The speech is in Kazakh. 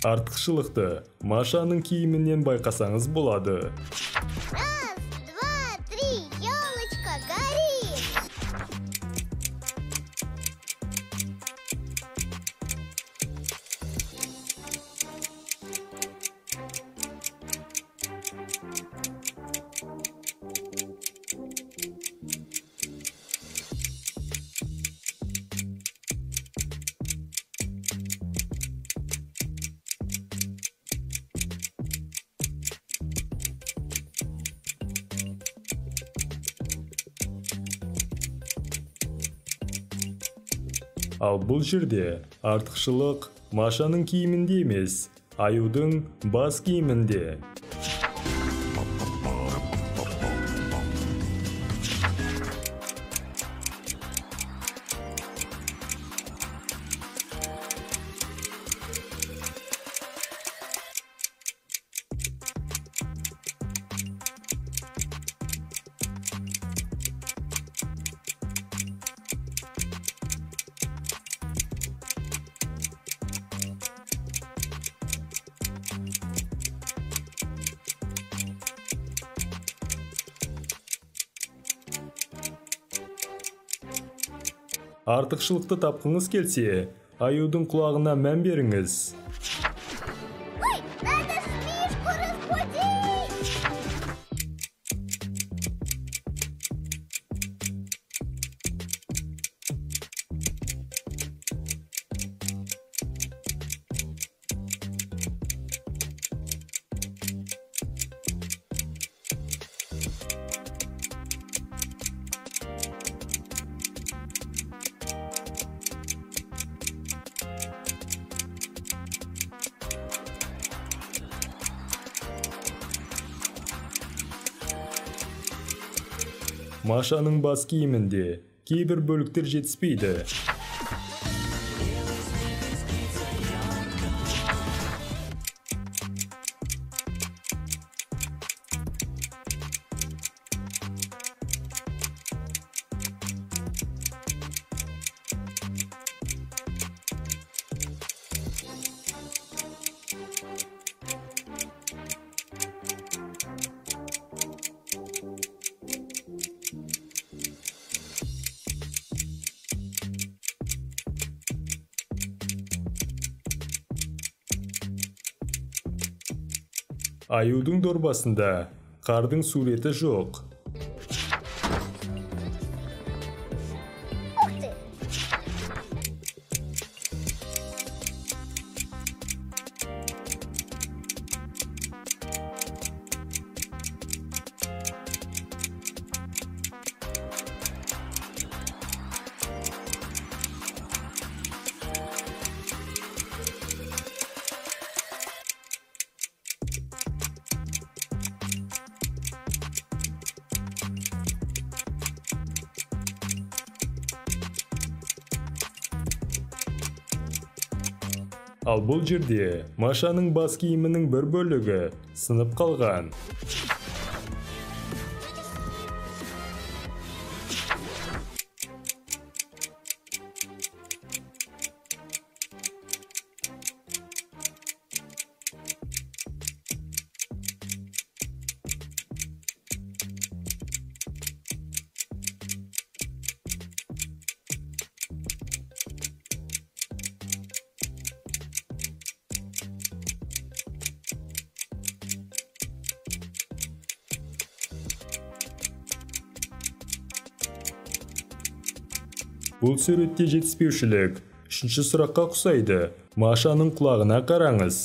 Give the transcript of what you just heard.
Артықшылықты Машаның киімінен байқасаңыз болады. Раз, два, три, елочка горит! Ал бұл жерде артықшылық Машаның киімінде емес, Аюдың бас киімінде. Артықшылықты тапқыңыз келсе, Аюдың құлағына мән беріңіз. Ой, надо спичку разбудить! Машаның бас киімінде кейбір бөліктер жетіспейді. Аюдың дорбасында қардың суреті жоқ. Ух ты! Ал бұл жерде Машаның бас киімінің бір бөлігі сынып қалған. Бұл суретте жетіспеушілік үшінші сұраққа ұқсайды. Машаның құлағына қараңыз.